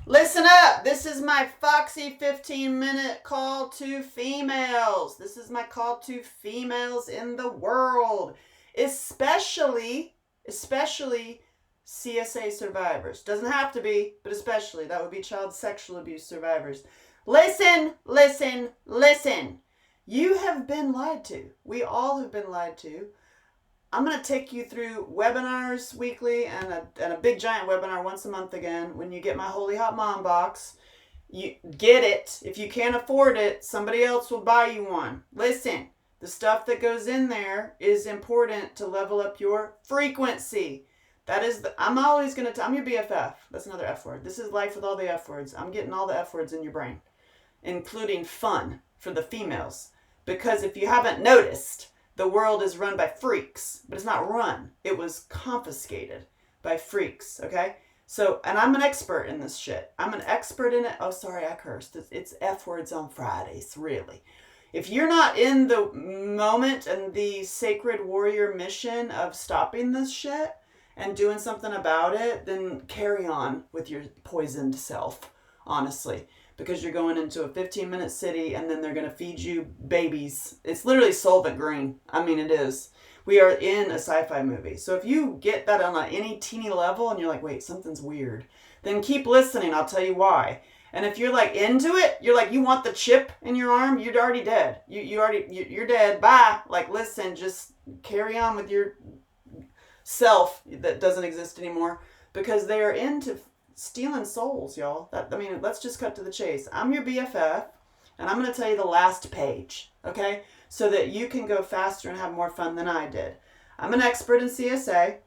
Listen up. This is my Foxy 15-minute call to females. This is my call to females in the world, especially CSA survivors. Doesn't have to be, but especially. That would be child sexual abuse survivors. Listen. You have been lied to. We all have been lied to. I'm going to take you through webinars weekly and a big giant webinar once a month again. When you get my Holy Hot Mom box, you get it. If you can't afford it, somebody else will buy you one. Listen, the stuff that goes in there is important to level up your frequency. That is, I'm always going to, I'm your BFF. That's another F word. This is life with all the F words. I'm getting all the F words in your brain, including fun for the females. Because if you haven't noticed, the world is run by freaks, but it's not run. It was confiscated by freaks, okay? So, and I'm an expert in this shit. I'm an expert in it. Oh, sorry, I cursed. It's F words on Fridays, really. If you're not in the moment and the sacred warrior mission of stopping this shit and doing something about it, then carry on with your poisoned self, honestly. Because you're going into a 15-minute city and then they're going to feed you babies. It's literally Solvent Green. I mean, it is. We are in a sci-fi movie. So if you get that on any teeny level and you're like, wait, something's weird, then keep listening. I'll tell you why. And if you're like into it, you're like, you want the chip in your arm, you're already dead. You're dead. Bye. Like, listen, just carry on with your self that doesn't exist anymore, because they are into stealing souls, y'all. Let's just cut to the chase. I'm your BFF, and I'm going to tell you the last page, okay? So that you can go faster and have more fun than I did. I'm an expert in CSA,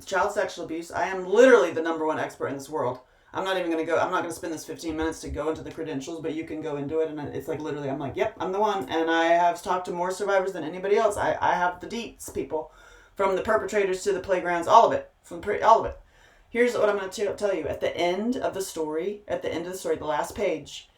child sexual abuse. I am literally the #1 expert in this world. I'm not going to spend this 15 minutes to go into the credentials, but you can go into it, and it's like literally, I'm like, yep, I'm the one, and I have talked to more survivors than anybody else. I have the deets, people, from the perpetrators to the playgrounds, all of it, all of it. Here's what I'm going to tell you. At the end of the story, the last page,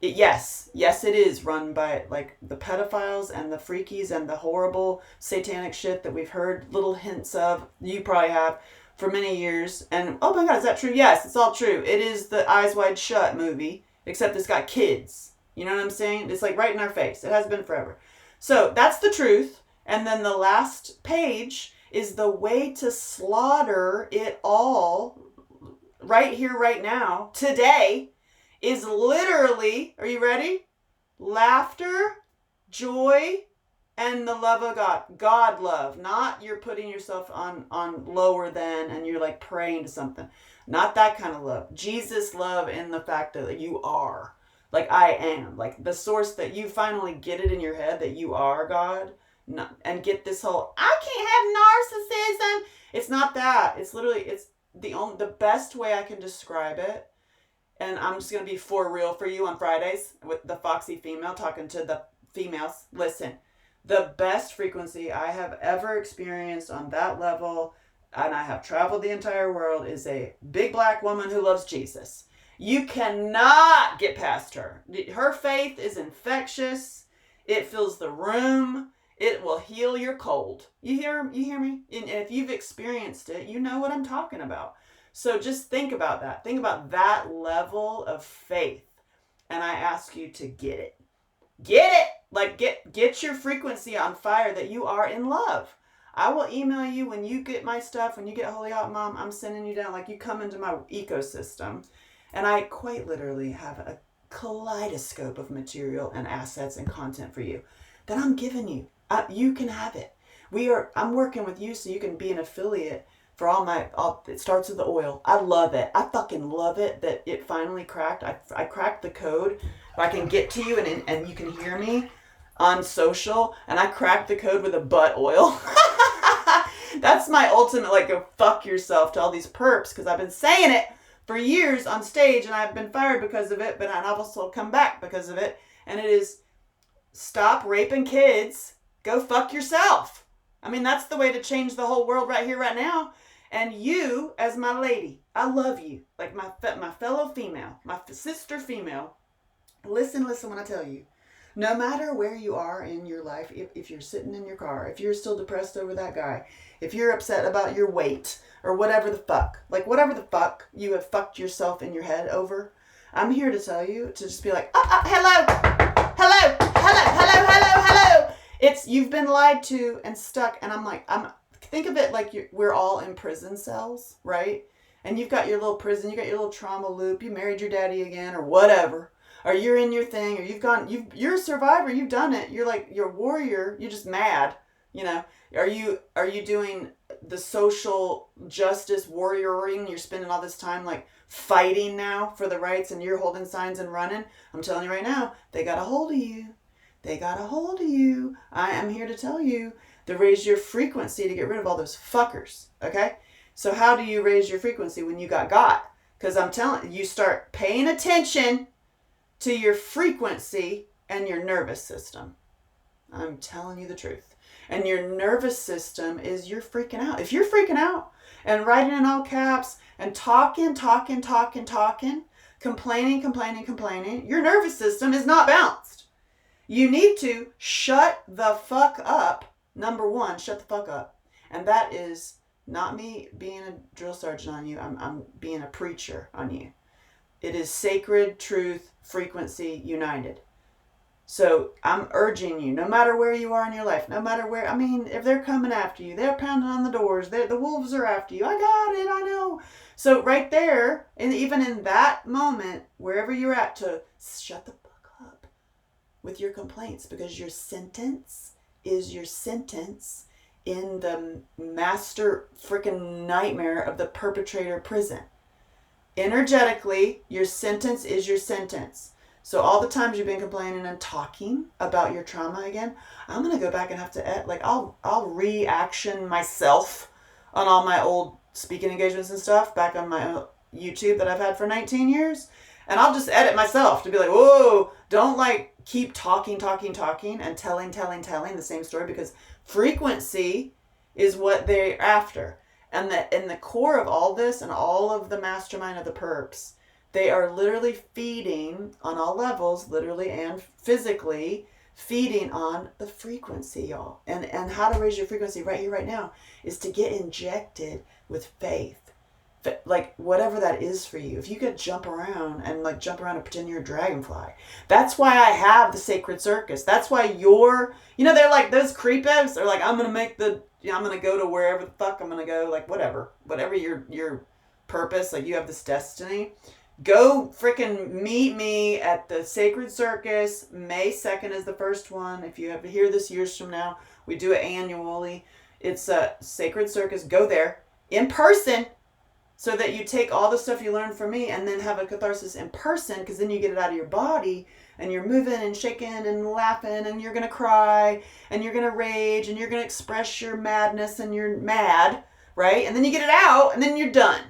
it is run by like the pedophiles and the freakies and the horrible satanic shit that we've heard little hints of. You probably have for many years. And oh my God, is that true? Yes, it's all true. It is the Eyes Wide Shut movie, except it's got kids. You know what I'm saying? It's like right in our face. It has been forever. So that's the truth. And then the last page is the way to slaughter it all right here, right now, today, is literally, are you ready? Laughter, joy, and the love of God. God love, not you're putting yourself on lower than and you're like praying to something. Not that kind of love. Jesus love in the fact that you are. Like I am. Like the source that you finally get it in your head that you are God. And get this whole, I can't have narcissism. It's not that. It's literally, it's the best way I can describe it. And I'm just going to be for real for you on Fridays with the Foxy female talking to the females. Listen, the best frequency I have ever experienced on that level, and I have traveled the entire world, is a big black woman who loves Jesus. You cannot get past her. Her faith is infectious. It fills the room. It will heal your cold. You hear me? And if you've experienced it, you know what I'm talking about. So just think about that. Think about that level of faith. And I ask you to get it. Get it! Like get your frequency on fire that you are in love. I will email you when you get my stuff, when you get Holy Hot Mom, I'm sending you down, like you come into my ecosystem. And I quite literally have a kaleidoscope of material and assets and content for you that I'm giving you. You can have it. I'm working with you so you can be an affiliate for it starts with the oil. I love it. I fucking love it that it finally cracked. I cracked the code. I can get to you and you can hear me on social, and I cracked the code with a butt oil. That's my ultimate, like, go fuck yourself to all these perps, because I've been saying it for years on stage, and I've been fired because of it, but I've also come back because of it, and it is stop raping kids. Go fuck yourself. I mean, that's the way to change the whole world right here, right now. And you, as my lady, I love you. Like my fellow female, my sister female. Listen when I tell you. No matter where you are in your life, if you're sitting in your car, if you're still depressed over that guy, if you're upset about your weight or whatever the fuck, like whatever the fuck you have fucked yourself in your head over, I'm here to tell you to just be like, hello, hello, hello, hello, hello, hello. You've been lied to and stuck. And think of it like we're all in prison cells, right? And you've got your little prison, you got your little trauma loop, you married your daddy again or whatever. Or you're in your thing, or you're a survivor, you've done it. You're a warrior, you're just mad, Are you doing the social justice warrioring? You're spending all this time like fighting now for the rights and you're holding signs and running. I'm telling you right now, they got a hold of you. They got a hold of you. I am here to tell you to raise your frequency to get rid of all those fuckers, okay? So how do you raise your frequency when you got? Because I'm telling you, start paying attention to your frequency and your nervous system. I'm telling you the truth. And your nervous system is you're freaking out. If you're freaking out and writing in all caps and talking, complaining, your nervous system is not balanced. You need to shut the fuck up. Number one, shut the fuck up. And that is not me being a drill sergeant on you. I'm being a preacher on you. It is sacred truth, frequency, united. So I'm urging you, no matter where you are in your life, no matter where, if they're coming after you, they're pounding on the doors, the wolves are after you. I got it, I know. So right there, and even in that moment, wherever you're at, to shut the fuck up with your complaints, because your sentence is your sentence in the master freaking nightmare of the perpetrator prison. Energetically, your sentence is your sentence. So all the times you've been complaining and talking about your trauma again, I'm going to go back and have to, I'll reaction myself on all my old speaking engagements and stuff back on my YouTube that I've had for 19 years. And I'll just edit myself to be like, whoa, don't keep talking and telling the same story, because frequency is what they're after. And in the core of all this and all of the mastermind of the perps, they are literally feeding on all levels, literally and physically, feeding on the frequency, y'all. And how to raise your frequency right here, right now, is to get injected with faith. Whatever that is for you. If you could jump around and pretend you're a dragonfly. That's why I have the sacred circus. That's why they're like those creepos. They're like, I'm going to go to wherever the fuck I'm going to go. Whatever your purpose, you have this destiny. Go freaking meet me at the Sacred Circus. May 2nd is the first one. If you have to hear this years from now, we do it annually. It's a Sacred Circus. Go there in person so that you take all the stuff you learned from me and then have a catharsis in person, because then you get it out of your body and you're moving and shaking and laughing and you're going to cry and you're going to rage and you're going to express your madness and you're mad, right? And then you get it out and then you're done.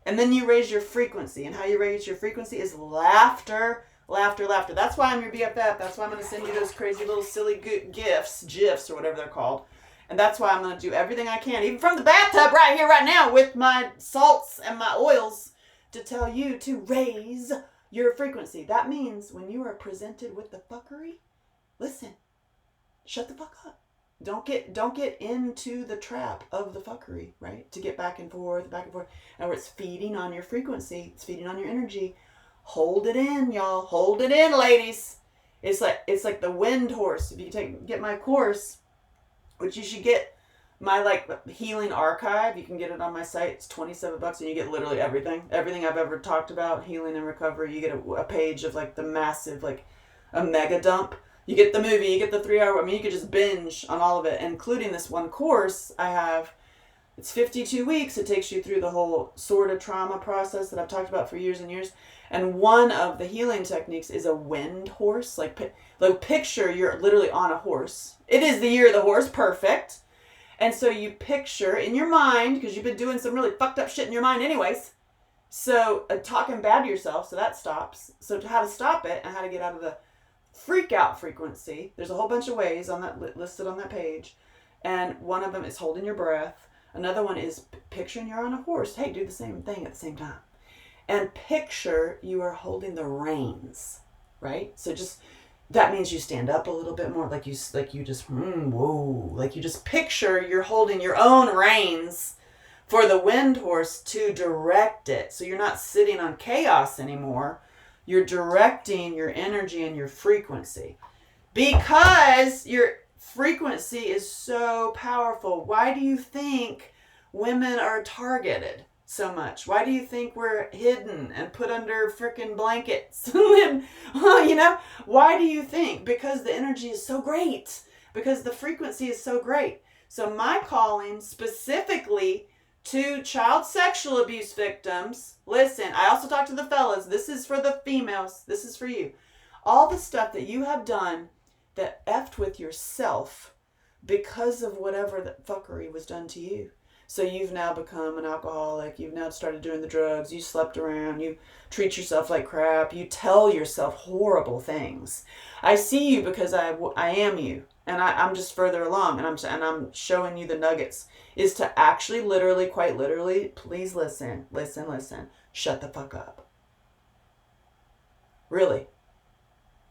And then you raise your frequency. And how you raise your frequency is laughter, laughter, laughter. That's why I'm your BFF. That's why I'm going to send you those crazy little silly GIFs or whatever they're called. And that's why I'm going to do everything I can, even from the bathtub right here, right now, with my salts and my oils, to tell you to raise your frequency. That means when you are presented with the fuckery, listen, shut the fuck up. Don't get into the trap of the fuckery, right? To get back and forth. And where it's feeding on your frequency, it's feeding on your energy. Hold it in, y'all. Hold it in, ladies. It's like the wind horse. If you get my course, which you should get my healing archive, you can get it on my site. It's $27 and you get literally everything I've ever talked about, healing and recovery. You get a page of the massive, a mega dump. You get the movie, you get the 3-hour, you could just binge on all of it, including this one course I have. It's 52 weeks. It takes you through the whole sort of trauma process that I've talked about for years and years. And one of the healing techniques is a wind horse. Picture you're literally on a horse. It is the year of the horse. Perfect. And so you picture in your mind, because you've been doing some really fucked up shit in your mind anyways. So talking bad to yourself, so that stops. So how to stop it and how to get out of the freak out frequency. There's a whole bunch of ways on that listed on that page. And one of them is holding your breath. Another one is picturing you're on a horse. Hey, do the same thing at the same time. And picture you are holding the reins, right? So just that means you stand up a little bit more, like you just whoa, like you just picture you're holding your own reins for the wind horse to direct it. So you're not sitting on chaos anymore. You're directing your energy and your frequency. Because your frequency is so powerful. Why do you think women are targeted so much? Why do you think we're hidden and put under freaking blankets? Why do you think? Because the energy is so great. Because the frequency is so great. So my calling specifically to child sexual abuse victims, listen, I also talk to the fellas. This is for the females. This is for you. All the stuff that you have done that effed with yourself because of whatever that fuckery was done to you. So you've now become an alcoholic. You've now started doing the drugs. You slept around. You treat yourself like crap. You tell yourself horrible things. I see you because I am you. And I'm just further along. And I'm showing you the nuggets. Is to actually, literally, quite literally, please listen. Shut the fuck up. Really.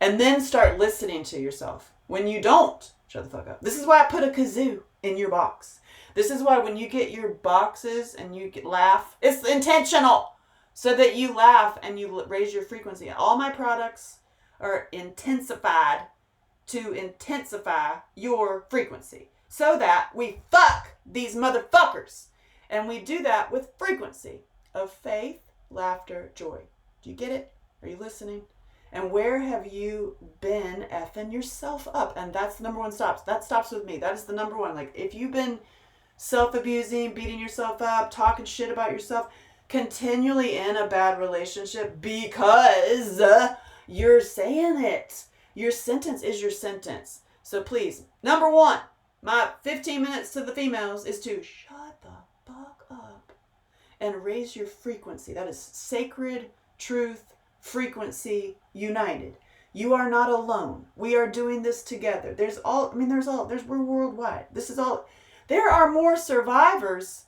And then start listening to yourself. When you don't, shut the fuck up. This is why I put a kazoo in your box. This is why when you get your boxes and you laugh, it's intentional. So that you laugh and you raise your frequency. All my products are intensified to intensify your frequency. So that we fuck these motherfuckers. And we do that with frequency of faith, laughter, joy. Do you get it? Are you listening? And where have you been effing yourself up? And that's the number one stops. That stops with me. That is the number one. Like, if you've been self-abusing, beating yourself up, talking shit about yourself, continually in a bad relationship because you're saying it. Your sentence is your sentence. So please, number one, my 15 minutes to the females is to shut the fuck up and raise your frequency. That is sacred truth. Frequency united. You are not alone. We are doing this together. We're worldwide. This is all. There are more survivors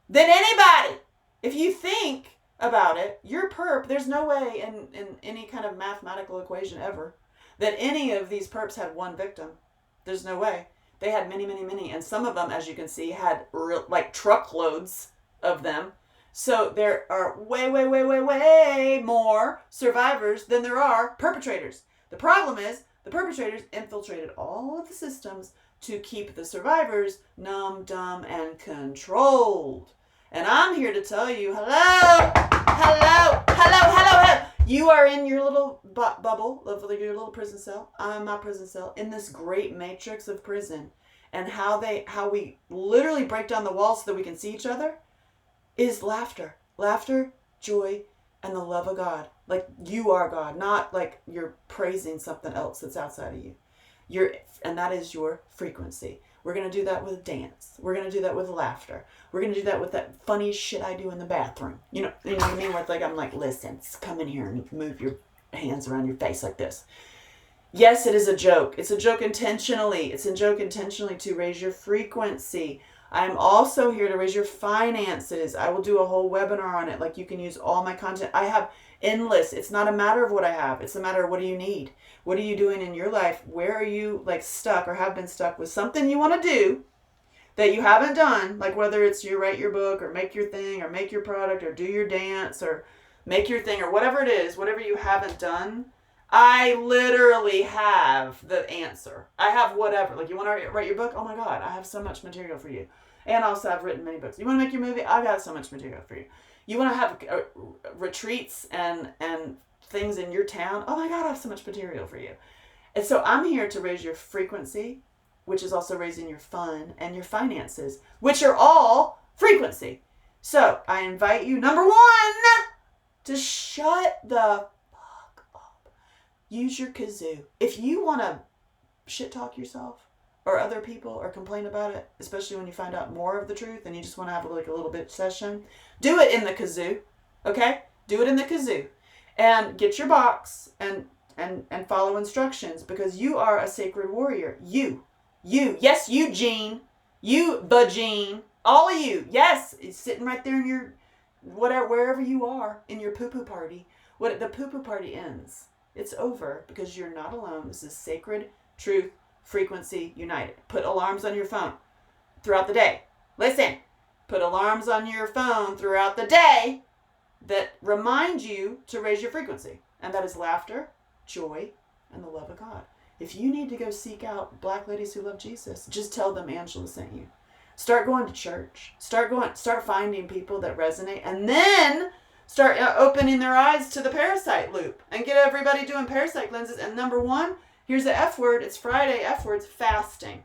than anybody. If you think about it, your perp, there's no way in any kind of mathematical equation ever that any of these perps had one victim. There's no way. They had many, many, many. And some of them, as you can see, had truckloads of them. So there are way more survivors than there are perpetrators. The problem is the perpetrators infiltrated all of the systems to keep the survivors numb, dumb, and controlled. And I'm here to tell you, hello. You are in your little bubble, your little prison cell. I'm in my prison cell in this great matrix of prison. And how we literally break down the walls so that we can see each other is laughter, joy, and the love of God. Like you are God, not like you're praising something else that's outside of you. And that is your frequency. We're going to do that with dance. We're going to do that with laughter. We're going to do that with that funny shit I do in the bathroom. You know what I mean? Where it's like, I'm like, listen, come in here and move your hands around your face like this. Yes, it is a joke. It's a joke intentionally. It's a joke intentionally to raise your frequency. I'm also here to raise your finances. I will do a whole webinar on it. Like, you can use all my content. I have endless. It's not a matter of what I have. It's a matter of what do you need? What are you doing in your life? Where are you stuck or have been stuck with something you want to do that you haven't done? Like whether it's you write your book or make your thing or make your product or do your dance or make your thing or whatever it is, whatever you haven't done. I literally have the answer. I have whatever. Like, you want to write your book? Oh my God, I have so much material for you. And also I've written many books. You want to make your movie? I got so much material for you. You want to have retreats and things in your town? Oh my God, I have so much material for you. And so I'm here to raise your frequency, which is also raising your fun and your finances, which are all frequency. So I invite you, number one, to shut the fuck up. Use your kazoo. If you want to shit talk yourself or other people or complain about it, especially when you find out more of the truth and you just want to have a little bit session, do it in the kazoo. Okay? Do it in the kazoo. And get your box and follow instructions, because you are a sacred warrior. You. Yes, you, Gene. You, the Gene. All of you. Yes. It's sitting right there in your, wherever you are, in your poo-poo party. The poo-poo party ends It's over because you're not alone. This is sacred truth frequency united. Put alarms on your phone throughout the day. Listen, put alarms on your phone throughout the day that remind you to raise your frequency. And that is laughter, joy, and the love of God. If you need to go seek out black ladies who love Jesus, just tell them Angela sent you. Start going to church. Start finding people that resonate, and then start opening their eyes to the parasite loop and get everybody doing parasite cleanses. And number one, here's the F word. It's Friday. F word's fasting.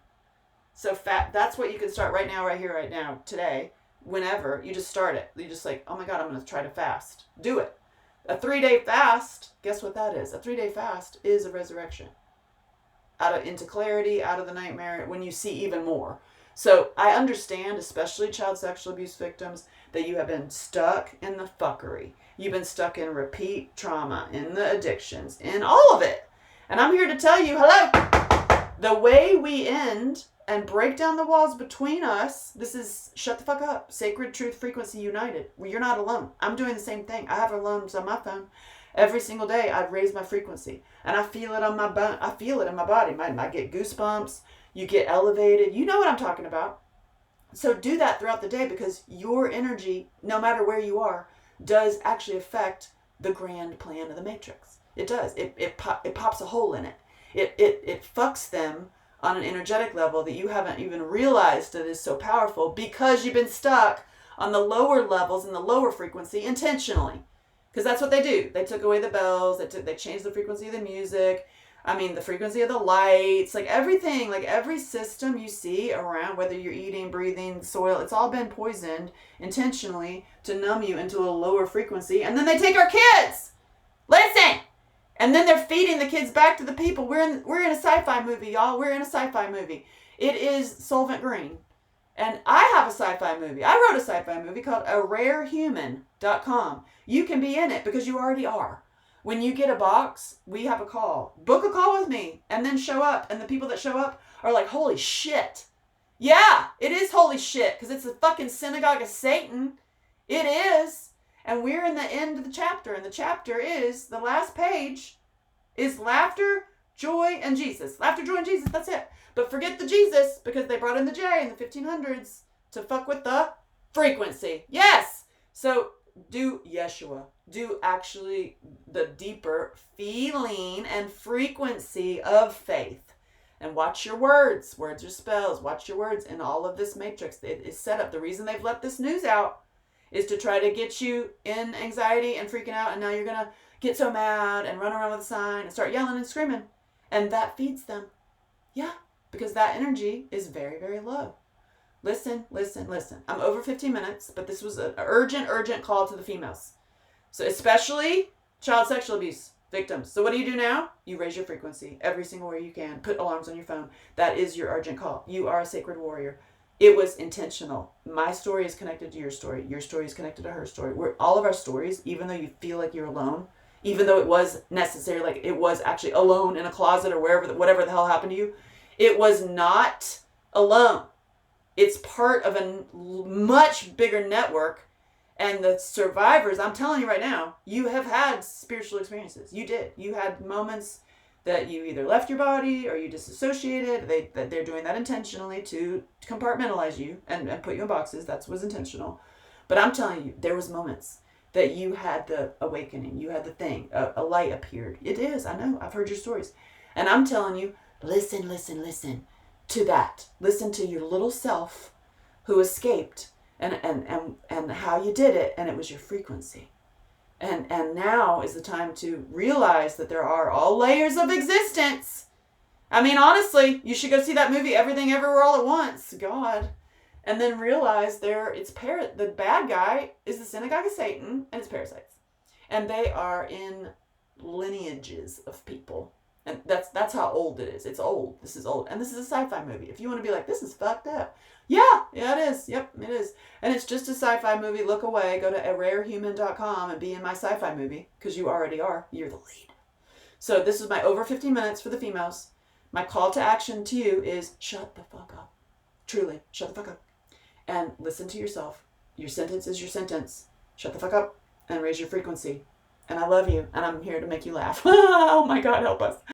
So that's what you can start right now, right here, right now, today, whenever. You just start it. You just like, oh my God, I'm going to try to fast. Do it. A 3-day fast, guess what that is? A 3-day fast is a resurrection. Into clarity, out of the nightmare, when you see even more. So I understand, especially child sexual abuse victims, that you have been stuck in the fuckery. You've been stuck in repeat trauma, in the addictions, in all of it. And I'm here to tell you, hello, the way we end and break down the walls between us, this is shut the fuck up. Sacred truth frequency united. Well, you're not alone. I'm doing the same thing. I have alarms on my phone. Every single day I raise my frequency. And I feel it on my bone. I feel it in my body. I get goosebumps. You get elevated. You know what I'm talking about. So do that throughout the day, because your energy, no matter where you are, does actually affect the grand plan of the matrix. It does. It pops a hole in it. It fucks them on an energetic level that you haven't even realized that is so powerful, because you've been stuck on the lower levels and the lower frequency intentionally. Because that's what they do. They took away the bells. They changed the frequency of the music. The frequency of the lights, like everything, like every system you see around, whether you're eating, breathing, soil, it's all been poisoned intentionally to numb you into a lower frequency. And then they take our kids. Listen. And then they're feeding the kids back to the people. We're in a sci-fi movie, y'all. We're in a sci-fi movie. It is Solvent Green. And I have a sci-fi movie. I wrote a sci-fi movie called ararehuman.com. You can be in it because you already are. When you get a box, we have a call. Book a call with me and then show up. And the people that show up are like, holy shit. Yeah, it is holy shit, because it's a fucking synagogue of Satan. It is. And we're in the end of the chapter. And the chapter is, the last page is laughter, joy, and Jesus. Laughter, joy, and Jesus. That's it. But forget the Jesus, because they brought in the J in the 1500s to fuck with the frequency. Yes. So do Yeshua. Do actually the deeper feeling and frequency of faith. And watch your words. Words are spells. Watch your words in all of this matrix. It is set up. The reason they've let this news out is to try to get you in anxiety and freaking out. And now you're going to get so mad and run around with a sign and start yelling and screaming. And that feeds them. Yeah, because that energy is very, very low. Listen. I'm over 15 minutes, but this was an urgent call to the females. So especially child sexual abuse victims. So what do you do now? You raise your frequency every single way you can. Put alarms on your phone. That is your urgent call. You are a sacred warrior. It was intentional. My story is connected to your story. Your story is connected to her story. All of our stories, even though you feel like you're alone, even though it was necessary, like it was actually alone in a closet or whatever the hell happened to you, it was not alone. It's part of a much bigger network. And the survivors, I'm telling you right now, you have had spiritual experiences. You did. You had moments that you either left your body or you disassociated. They're doing that intentionally to compartmentalize you and put you in boxes. That was intentional. But I'm telling you, there was moments that you had the awakening. You had the thing. A light appeared. It is. I know. I've heard your stories. And I'm telling you, listen to that. Listen to your little self who escaped. And how you did it, and it was your frequency. And now is the time to realize that there are all layers of existence. Honestly, you should go see that movie, Everything Everywhere All at Once. God. And then realize the bad guy is the synagogue of Satan, and it's parasites. And they are in lineages of people. And that's how old it is. It's old. This is old. And this is a sci-fi movie. If you want to be like, this is fucked up. Yeah, it is. Yep, it is. And it's just a sci-fi movie. Look away. Go to ararehuman.com and be in my sci-fi movie, because you already are. You're the lead. So this is my over 15 minutes for the females. My call to action to you is shut the fuck up. Truly, shut the fuck up. And listen to yourself. Your sentence is your sentence. Shut the fuck up and raise your frequency. And I love you, and I'm here to make you laugh. Oh my God, help us.